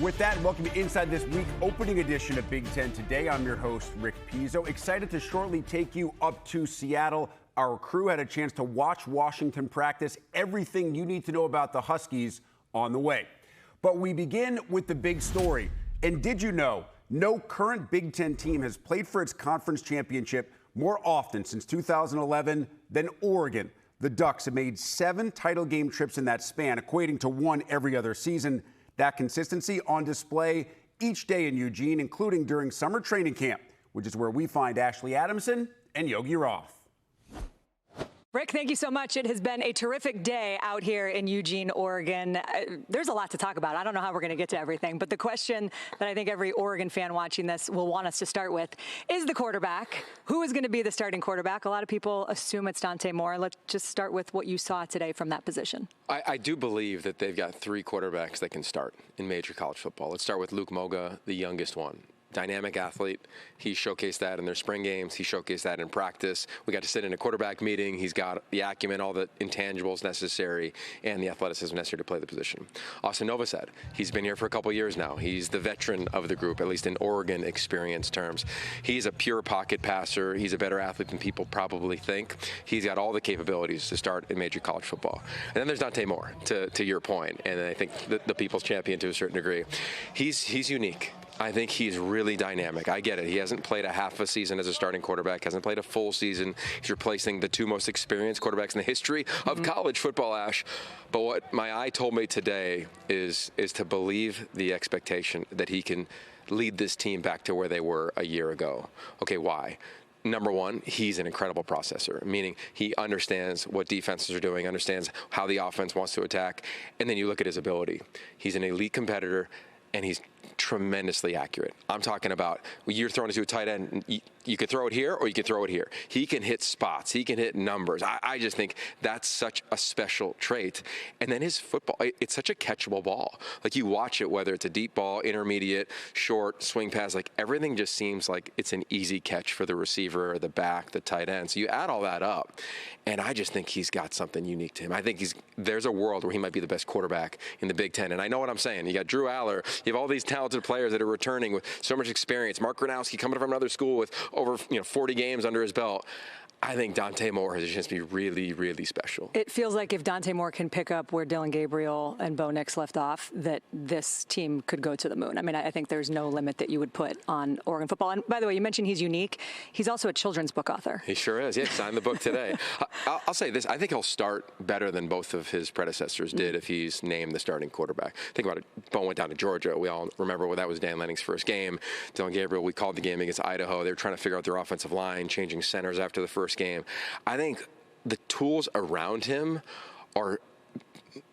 With that, welcome to Inside This Week, opening edition of Big Ten Today. I'm your host, Rick Pizzo. Excited to shortly take you up to Seattle. Our crew had a chance to watch Washington practice. Everything you need to know about the Huskies on the way. But we begin with the big story. And did you know, no current Big Ten team has played for its conference championship more often since 2011 than Oregon. The Ducks have made 7 title game trips in that span, equating to 1 every other season. That consistency on display each day in Eugene, including during summer training camp, which is where we find Ashley Adamson and Yogi Roth. Rick, thank you so much. It has been a terrific day out here in Eugene, Oregon. There's a lot to talk about. I don't know how we're going to get to everything, but the question that I think every Oregon fan watching this will want us to start with is the quarterback. Who is going to be the starting quarterback? A lot of people assume it's Dante Moore. Let's just start with what you saw today from that position. I do believe that they've got 3 quarterbacks that can start in major college football. Let's start with Luke Moga, the youngest one. Dynamic athlete. He showcased that in their spring games. He showcased that in practice. We got to sit in a quarterback meeting. He's got the acumen, all the intangibles necessary, and the athleticism necessary to play the position. Austin Novosad, he's been here for a couple years now. He's the veteran of the group, at least in Oregon experience terms. He's a pure pocket passer. He's a better athlete than people probably think. He's got all the capabilities to start in major college football. And then there's Dante Moore, to your point, and I think the people's champion to a certain degree. He's unique. I think he's really dynamic. I get it. He hasn't played a half a season as a starting quarterback, hasn't played a full season. He's replacing the 2 most experienced quarterbacks in the history of college football, Ash. But what my eye told me today is to believe the expectation that he can lead this team back to where they were a year ago. Okay, why? Number one, he's an incredible processor, meaning he understands what defenses are doing, understands how the offense wants to attack, and then you look at his ability. He's an elite competitor, and he's tremendously accurate. I'm talking about you're throwing it to a tight end. You could throw it here or you could throw it here. He can hit spots. He can hit numbers. I just think that's such a special trait. And then his football, it's such a catchable ball. Like you watch it, whether it's a deep ball, intermediate, short, swing pass, like everything just seems like it's an easy catch for the receiver or the back, the tight end. So you add all that up, and I just think he's got something unique to him. I think there's a world where he might be the best quarterback in the Big Ten. And I know what I'm saying. You got Drew Aller. You have all these talented players that are returning with so much experience. Mark Gronowski coming from another school with over 40 games under his belt. I think Dante Moore has a chance to be really, really special. It feels like if Dante Moore can pick up where Dylan Gabriel and Bo Nix left off, that this team could go to the moon. I mean, I think there's no limit that you would put on Oregon football. And by the way, you mentioned he's unique. He's also a children's book author. He sure is. Yeah, signed the book today. I'll say this. I think he'll start better than both of his predecessors did if he's named the starting quarterback. Think about it. Bo went down to Georgia. We all remember that was Dan Lanning's first game. Dylan Gabriel, we called the game against Idaho. They were trying to figure out their offensive line, changing centers after the first game. I think the tools around him are,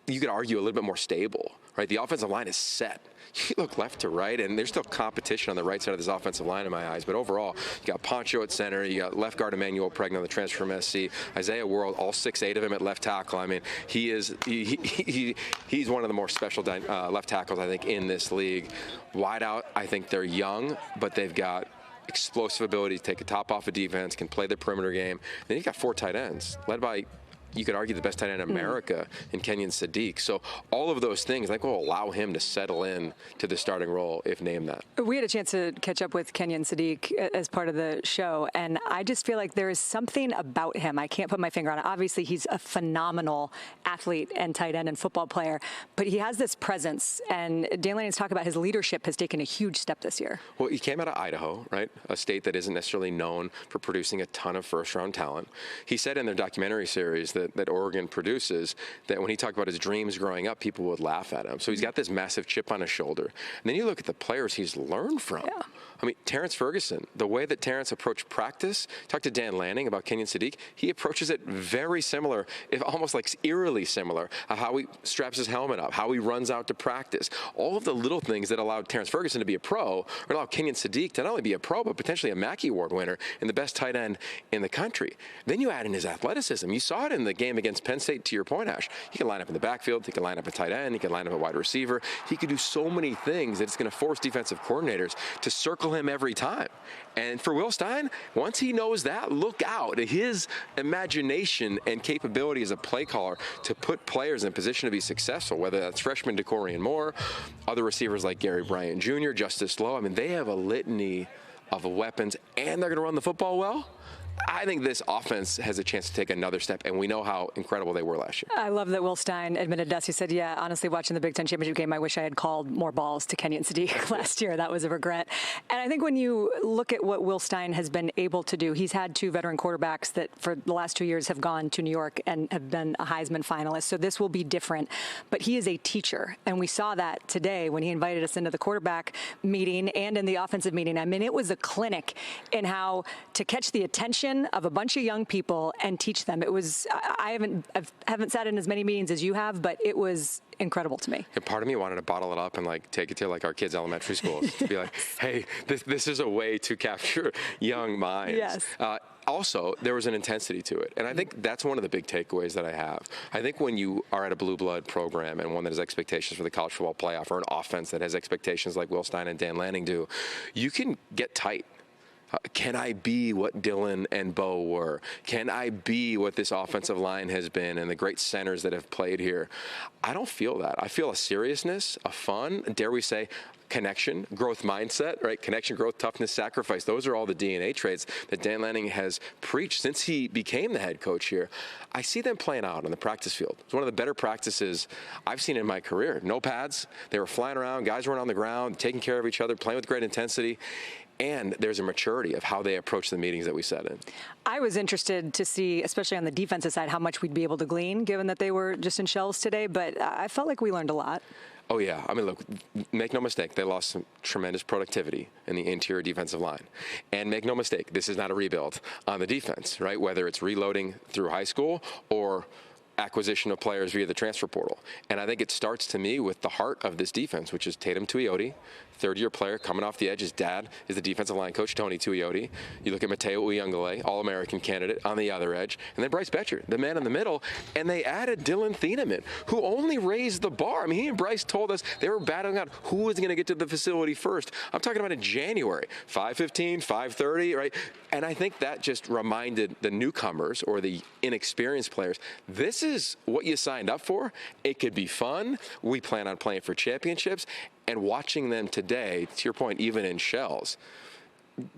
you could argue, a little bit more stable, right? The offensive line is set. You look left to right, and there's still competition on the right side of this offensive line in my eyes. But overall, you got Poncho at center. You got left guard Emmanuel Pregna, the transfer from SC. Isaiah World, all 6'8" of him at left tackle. I mean, he's one of the more special left tackles, I think, in this league. Wide out, I think they're young, but they've got explosive ability to take a top off of defense, can play the perimeter game. Then you've got 4 tight ends, led by, you could argue, the best tight end in America in Kenyon Sadiq. So all of those things, I think, will allow him to settle in to the starting role if named that. We had a chance to catch up with Kenyon Sadiq as part of the show, and I just feel like there is something about him. I can't put my finger on it. Obviously, he's a phenomenal athlete and tight end and football player, but he has this presence, and Dan Lanning's talk about his leadership has taken a huge step this year. Well, he came out of Idaho, right? A state that isn't necessarily known for producing a ton of first-round talent. He said in their documentary series that Oregon produces, that when he talked about his dreams growing up, people would laugh at him. So he's got this massive chip on his shoulder. And then you look at the players he's learned from. Yeah. I mean, Terrence Ferguson, the way that Terrence approached practice, talked to Dan Lanning about Kenyon Sadiq, he approaches it very similar, if almost like eerily similar, how he straps his helmet up, how he runs out to practice. All of the little things that allowed Terrence Ferguson to be a pro, or allowed Kenyon Sadiq to not only be a pro, but potentially a Mackey Award winner and the best tight end in the country. Then you add in his athleticism. You saw it in the game against Penn State, to your point, Ash, he can line up in the backfield, he can line up at tight end, he can line up at wide receiver. He could do so many things that it's going to force defensive coordinators to circle him every time. And for Will Stein, once he knows that, look out. His imagination and capability as a play caller to put players in a position to be successful, whether that's freshman DeCorian Moore, other receivers like Gary Bryant Jr., Justice Lowe. I mean, they have a litany of weapons, and they're going to run the football well. I think this offense has a chance to take another step, and we know how incredible they were last year. I love that Will Stein admitted to us. He said, yeah, honestly, watching the Big Ten championship game, I wish I had called more balls to Kenyon Sadiq last year. That was a regret. And I think when you look at what Will Stein has been able to do, he's had 2 veteran quarterbacks that for the last 2 years have gone to New York and have been a Heisman finalist. So this will be different. But he is a teacher, and we saw that today when he invited us into the quarterback meeting and in the offensive meeting. I mean, it was a clinic in how to catch the attention of a bunch of young people and teach them. It was, I haven't sat in as many meetings as you have, but it was incredible to me. And part of me wanted to bottle it up and like take it to like our kids' elementary schools to be like, hey, this is a way to capture young minds. Yes. Also, there was an intensity to it. And I think that's one of the big takeaways that I have. I think when you are at a blue blood program and one that has expectations for the college football playoff, or an offense that has expectations like Will Stein and Dan Lanning do, you can get tight. Can I be what Dylan and Bo were? Can I be what this offensive line has been and the great centers that have played here? I don't feel that. I feel a seriousness, a fun, dare we say, connection, growth mindset, right? Connection, growth, toughness, sacrifice. Those are all the DNA traits that Dan Lanning has preached since he became the head coach here. I see them playing out on the practice field. It's one of the better practices I've seen in my career. No pads. They were flying around. Guys weren't on the ground, taking care of each other, playing with great intensity. And there's a maturity of how they approach the meetings that we sat in. I was interested to see, especially on the defensive side, how much we'd be able to glean, given that they were just in shells today. But I felt like we learned a lot. Oh, yeah. I mean, look, make no mistake, they lost some tremendous productivity in the interior defensive line. And make no mistake, this is not a rebuild on the defense, right? Whether it's reloading through high school or acquisition of players via the transfer portal. And I think it starts to me with the heart of this defense, which is Tatum Tuioti, third-year player coming off the edge. His dad is the defensive line coach, Tony Tuioti. You look at Mateo Uyunglele, All-American candidate on the other edge. And then Bryce Betcher, the man in the middle. And they added Dylan Thieneman, who only raised the bar. I mean, he and Bryce told us they were battling out who was going to get to the facility first. I'm talking about in January, 5:15, 5:30, right? And I think that just reminded the newcomers or the inexperienced players, this is what you signed up for. It could be fun. We plan on playing for championships. And watching them today, to your point, even in shells,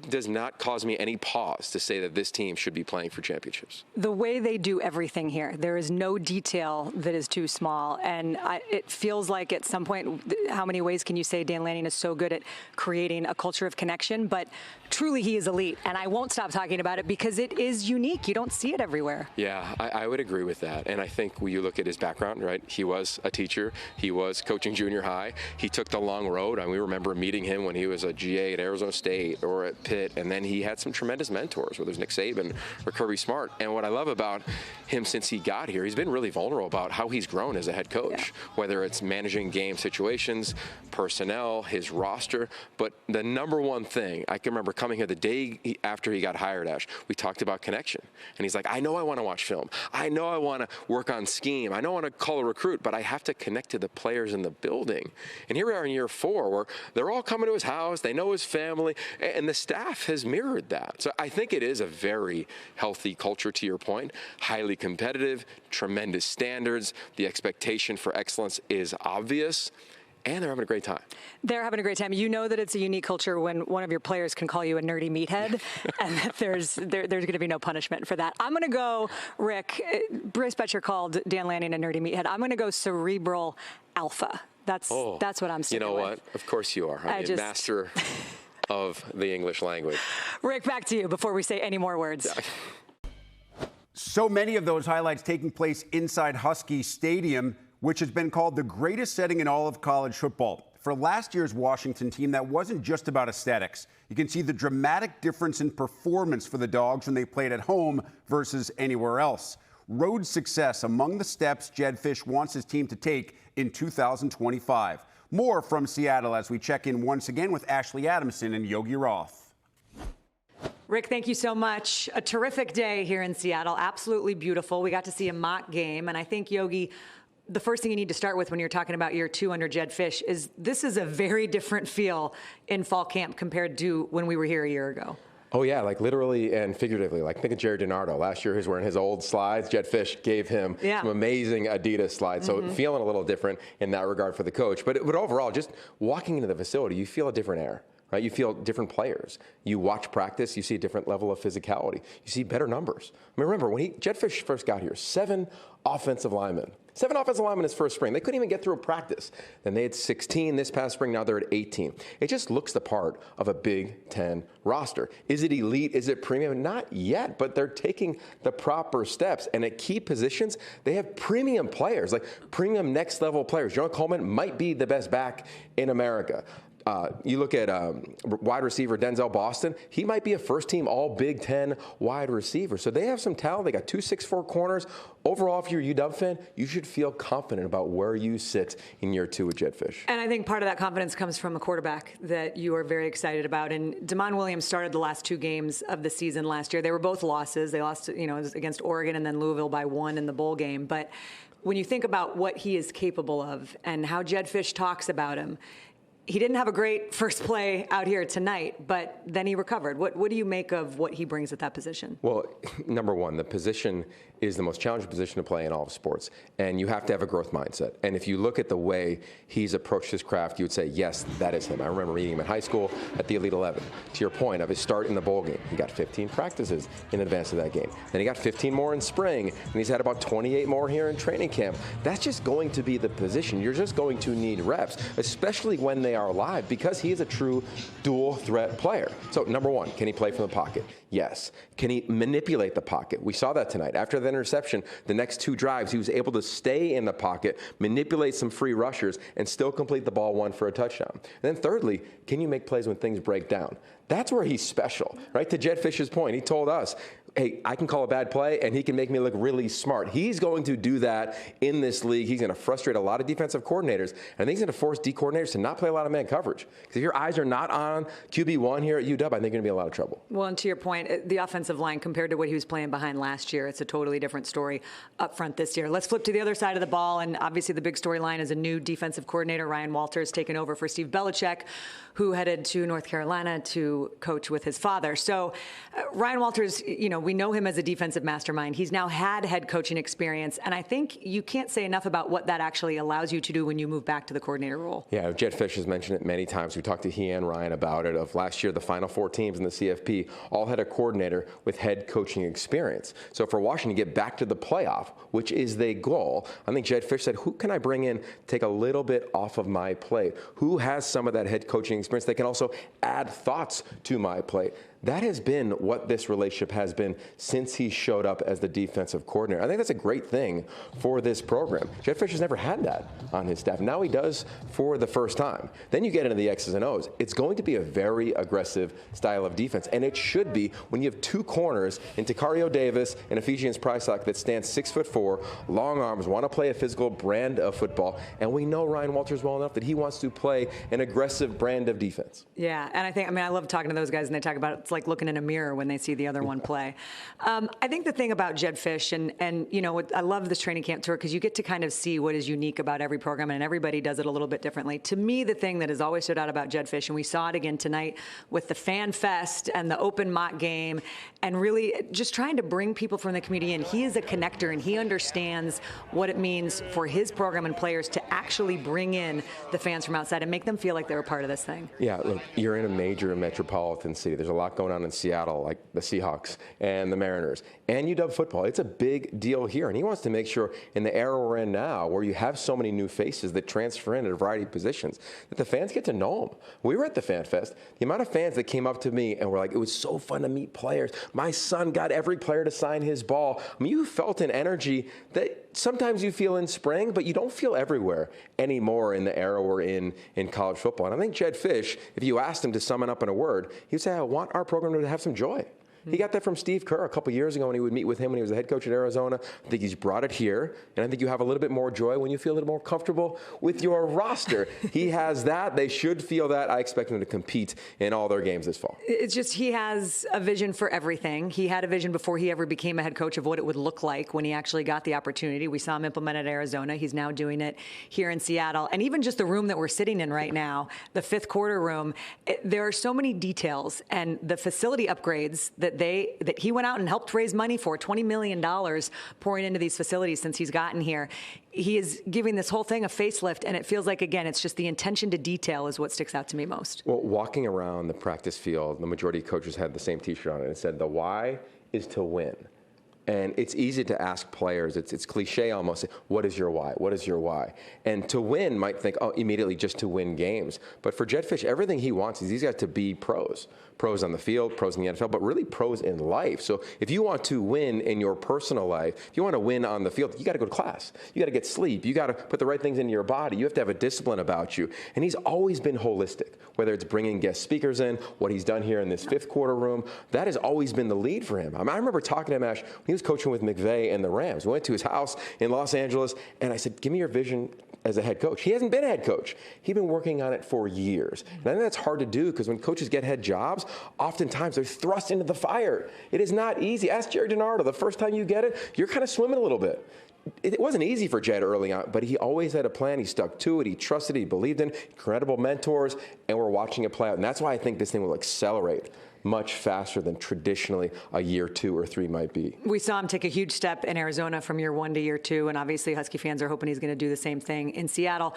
does not cause me any pause to say that this team should be playing for championships. The way they do everything here, there is no detail that is too small. And it feels like at some point, how many ways can you say Dan Lanning is so good at creating a culture of connection? But truly, he is elite. And I won't stop talking about it because it is unique. You don't see it everywhere. Yeah, I would agree with that. And I think when you look at his background, right, he was a teacher. He was coaching junior high. He took the long road. And we remember meeting him when he was a GA at Arizona State or at Pitt, and then he had some tremendous mentors, whether it's Nick Saban or Kirby Smart. And what I love about him since he got here, he's been really vulnerable about how he's grown as a head coach, whether it's managing game situations, personnel, his roster. But the number one thing, I can remember coming here the day after he got hired, Ash, we talked about connection. And he's like, I know I want to watch film. I know I want to work on scheme. I know I want to call a recruit, but I have to connect to the players in the building. And here we are in year 4 where they're all coming to his house. They know his family, and the staff has mirrored that. So I think it is a very healthy culture, to your point, highly competitive, tremendous standards. The expectation for excellence is obvious. And they're having a great time. They're having a great time. You know that it's a unique culture when one of your players can call you a nerdy meathead, and that there's going to be no punishment for that. I'm going to go, Rick, Bryce Betcher called Dan Lanning a nerdy meathead. I'm going to go cerebral alpha. That's what I'm saying. You know what? Of course you are. I mean, master of the English language. Rick, back to you before we say any more words. So many of those highlights taking place inside Husky Stadium, which has been called the greatest setting in all of college football. For last year's Washington team, that wasn't just about aesthetics. You can see the dramatic difference in performance for the Dogs when they played at home versus anywhere else. Road success among the steps Jed Fish wants his team to take in 2025. More from Seattle as we check in once again with Ashley Adamson and Yogi Roth. Rick, thank you so much. A terrific day here in Seattle. Absolutely beautiful. We got to see a mock game, and I think, Yogi, the first thing you need to start with when you're talking about year 2 under Jedd Fisch is this is a very different feel in fall camp compared to when we were here a year ago. Oh, yeah, like literally and figuratively. Like, think of Jared DiNardo. Last year, he was wearing his old slides. Jedd Fisch gave him some amazing Adidas slides. So feeling a little different in that regard for the coach. But overall, just walking into the facility, you feel a different air. Right? You feel different players. You watch practice, you see a different level of physicality. You see better numbers. I mean, remember, when Jedd Fisch first got here, 7 offensive linemen. 7 offensive linemen his first spring. They couldn't even get through a practice. Then they had 16 this past spring. Now they're at 18. It just looks the part of a Big Ten roster. Is it elite? Is it premium? Not yet, but they're taking the proper steps. And at key positions, they have premium players, like premium next level players. John Coleman might be the best back in America. You look at wide receiver Denzel Boston, he might be a first-team All-Big Ten wide receiver. So they have some talent. They got 2 6'4" corners. Overall, if you're a UW fan, you should feel confident about where you sit in year 2 with Jedd Fisch. And I think part of that confidence comes from a quarterback that you are very excited about. And Damon Williams started the last 2 games of the season last year. They were both losses. They lost, against Oregon and then Louisville by 1 in the bowl game. But when you think about what he is capable of and how Jedd Fisch talks about him, he didn't have a great first play out here tonight, but then he recovered. What do you make of what he brings at that position? Well, number one, the position is the most challenging position to play in all of sports, and you have to have a growth mindset. And if you look at the way he's approached his craft, you would say, yes, that is him. I remember meeting him in high school at the Elite 11. To your point of his start in the bowl game, he got 15 practices in advance of that game. Then he got 15 more in spring, and he's had about 28 more here in training camp. That's just going to be the position. You're just going to need reps, especially when they are live, because he is a true dual threat player. So number one, can he play from the pocket? Yes. Can he manipulate the pocket? We saw that tonight. After the interception, the next 2 drives, he was able to stay in the pocket, manipulate some free rushers, and still complete the ball 1 for a touchdown. And then thirdly, can you make plays when things break down? That's where he's special, right? To Jedd Fisch's point, he told us, hey, I can call a bad play, and he can make me look really smart. He's going to do that in this league. He's going to frustrate a lot of defensive coordinators, and I think he's going to force D coordinators to not play a lot of man coverage. Because if your eyes are not on QB1 here at UW, I think you're going to be in a lot of trouble. Well, and to your point, the offensive line compared to what he was playing behind last year, it's a totally different story up front this year. Let's flip to the other side of the ball, and obviously the big storyline is a new defensive coordinator, Ryan Walters, taking over for Steve Belichick, who headed to North Carolina to coach with his father. So Ryan Walters, we know him as a defensive mastermind. He's now had head coaching experience, and I think you can't say enough about what that actually allows you to do when you move back to the coordinator role. Yeah, Jedd Fisch has mentioned it many times. We talked to he and Ryan about it. Of last year, the final 4 teams in the CFP all had a coordinator with head coaching experience. So for Washington to get back to the playoff, which is their goal, I think Jedd Fisch said, who can I bring in, take a little bit off of my plate? Who has some of that head coaching experience? They can also add thoughts to my plate. That has been what this relationship has been since he showed up as the defensive coordinator. I think that's a great thing for this program. Jedd Fisch has never had that on his staff. Now he does for the first time. Then you get into the X's and O's. It's going to be a very aggressive style of defense, and it should be when you have 2 corners in Takario Davis and Ephesians Prysock that stand 6'4", long arms, want to play a physical brand of football, and we know Ryan Walters well enough that he wants to play an aggressive brand of defense. Yeah, and I love talking to those guys, and they talk about it's like looking in a mirror when they see the other one play. I think the thing about Jedd Fisch, and I love this training camp tour because you get to kind of see what is unique about every program, and everybody does it a little bit differently. To me, the thing that has always stood out about Jedd Fisch, and we saw it again tonight with the Fan Fest and the open mock game, and really just trying to bring people from the community in. He is a connector, and he understands what it means for his program and players to actually bring in the fans from outside and make them feel like they're a part of this thing. Yeah, look, you're in a major metropolitan city. There's a lot going on in Seattle, like the Seahawks and the Mariners, and UW football. It's a big deal here, and he wants to make sure in the era we're in now, where you have so many new faces that transfer in at a variety of positions, that the fans get to know them. We were at the Fan Fest. The amount of fans that came up to me and were like, it was so fun to meet players. My son got every player to sign his ball. I mean, you felt an energy that sometimes you feel in spring, but you don't feel everywhere anymore in the era we're in college football. And I think Jedd Fisch, if you asked him to sum it up in a word, he'd say, I want our program to have some joy. He got that from Steve Kerr a couple years ago when he would meet with him when he was the head coach at Arizona. I think he's brought it here, and I think you have a little bit more joy when you feel a little more comfortable with your roster. He has that. They should feel that. I expect him to compete in all their games this fall. It's just he has a vision for everything. He had a vision before he ever became a head coach of what it would look like when he actually got the opportunity. We saw him implement at Arizona. He's now doing it here in Seattle. And even just the room that we're sitting in right now, the fifth quarter room, there are so many details, and the facility upgrades that he went out and helped raise money for, $20 million pouring into these facilities since he's gotten here. He is giving this whole thing a facelift, and it feels like, again, it's just the attention to detail is what sticks out to me most. Well, walking around the practice field, the majority of coaches had the same T-shirt on it. It said, the why is to win. And it's easy to ask players, it's cliche almost, what is your why? What is your why? And to win might think, oh, immediately just to win games. But for Jedd Fisch, everything he wants is these guys to be pros. Pros on the field, pros in the NFL, but really pros in life. So if you want to win in your personal life, if you want to win on the field, you got to go to class. You got to get sleep. You got to put the right things into your body. You have to have a discipline about you. And he's always been holistic, whether it's bringing guest speakers in, what he's done here in this fifth quarter room. That has always been the lead for him. I remember talking to him, Ash, when he was coaching with McVay and the Rams. We went to his house in Los Angeles, and I said, give me your vision as a head coach. He hasn't been a head coach. He's been working on it for years. And I think that's hard to do because when coaches get head jobs, oftentimes they're thrust into the fire. It is not easy. Ask Jerry DiNardo. The first time you get it, you're kind of swimming a little bit. It wasn't easy for Jedd early on, but he always had a plan. He stuck to it. He trusted it. He believed in it. Incredible mentors, and we're watching it play out. And that's why I think this thing will accelerate much faster than traditionally a year 2 or 3 might be. We saw him take a huge step in Arizona from year 1 to year 2, and obviously Husky fans are hoping he's going to do the same thing in Seattle.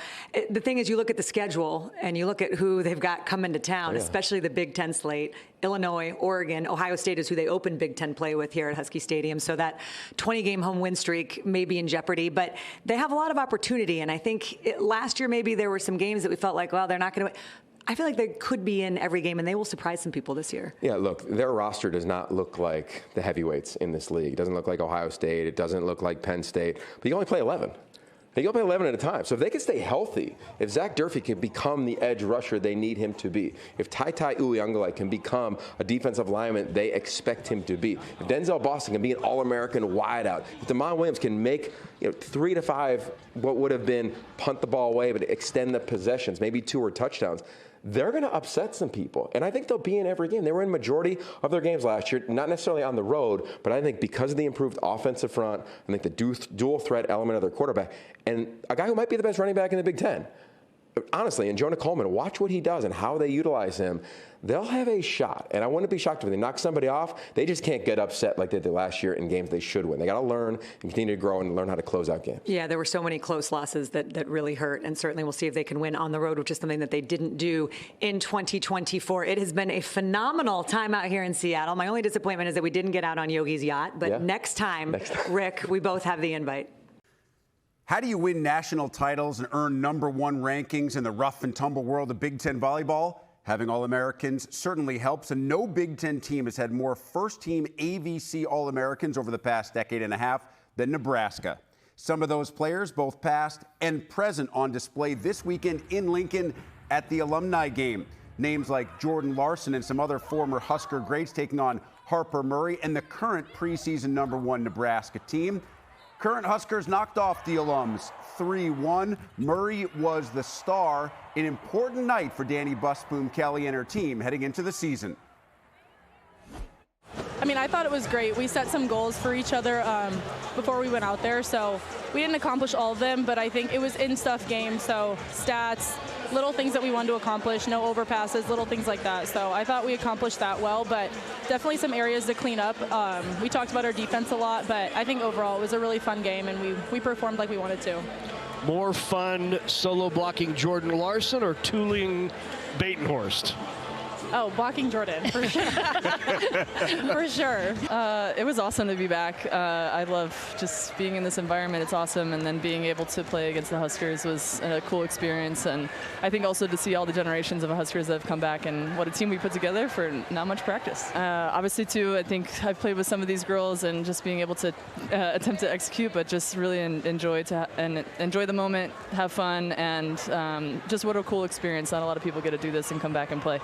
The thing is, you look at the schedule and you look at who they've got coming to town, especially the Big Ten slate. Illinois, Oregon, Ohio State is who they open Big Ten play with here at Husky Stadium, so that 20-game home win streak may be in jeopardy, but they have a lot of opportunity, and I think last year maybe there were some games that we felt like, well, they're not going to. I feel like they could be in every game, and they will surprise some people this year. Yeah, look, their roster does not look like the heavyweights in this league. It doesn't look like Ohio State. It doesn't look like Penn State. But you only play 11. They can play 11 at a time. So if they can stay healthy, if Zach Durfee can become the edge rusher they need him to be, if Tai Uiagalelei can become a defensive lineman they expect him to be, if Denzel Boston can be an All-American wideout, if Damon Williams can make 3 to 5 what would have been punt the ball away but extend the possessions, maybe 2 or touchdowns, they're going to upset some people. And I think they'll be in every game. They were in majority of their games last year, not necessarily on the road, but I think because of the improved offensive front, I think the dual threat element of their quarterback, and a guy who might be the best running back in the Big Ten. Honestly, and Jonah Coleman, watch what he does and how they utilize him. They'll have a shot, and I wouldn't be shocked if they knock somebody off. They just can't get upset like they did last year in games they should win. They got to learn and continue to grow and learn how to close out games. Yeah, there were so many close losses that really hurt, and certainly we'll see if they can win on the road, which is something that they didn't do in 2024. It has been a phenomenal time out here in Seattle. My only disappointment is that we didn't get out on Yogi's yacht, but next time, Rick, we both have the invite. How do you win national titles and earn #1 rankings in the rough and tumble world of Big Ten volleyball? Having All-Americans certainly helps, and no Big Ten team has had more first-team AVC All-Americans over the past decade and a half than Nebraska. Some of those players, both past and present, on display this weekend in Lincoln at the Alumni game. Names like Jordan Larson and some other former Husker greats taking on Harper Murray and the current preseason #1 Nebraska team. Current Huskers knocked off the alums 3-1. Murray was the star. An important night for Danny Busboom Kelly and her team heading into the season. I mean, I thought it was great. We set some goals for each other before we went out there, so we didn't accomplish all of them, but I think it was in-stuff game, so stats, little things that we wanted to accomplish, no overpasses, little things like that. So I thought we accomplished that well, but definitely some areas to clean up. We talked about our defense a lot, but I think overall it was a really fun game, and we performed like we wanted to. More fun solo blocking Jordan Larson or tooling Batenhorst? Oh, blocking Jordan, for sure. For sure. It was awesome to be back. I love just being in this environment. It's awesome. And then being able to play against the Huskers was a cool experience. And I think also to see all the generations of Huskers that have come back and what a team we put together for not much practice. Obviously, too, I think I've played with some of these girls and just being able to attempt to execute, but just really enjoy the moment, have fun, and just what a cool experience. Not a lot of people get to do this and come back and play.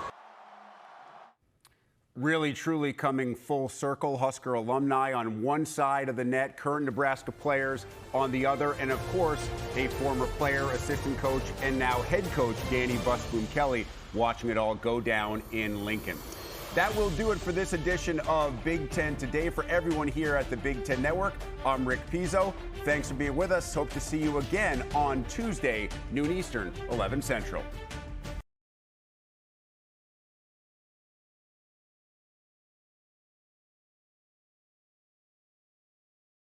Really, truly coming full circle. Husker alumni on one side of the net, current Nebraska players on the other, and of course, a former player, assistant coach, and now head coach, Danny Busboom Kelly, watching it all go down in Lincoln. That will do it for this edition of Big Ten Today. For everyone here at the Big Ten Network, I'm Rick Pizzo. Thanks for being with us. Hope to see you again on Tuesday, noon Eastern, 11 Central.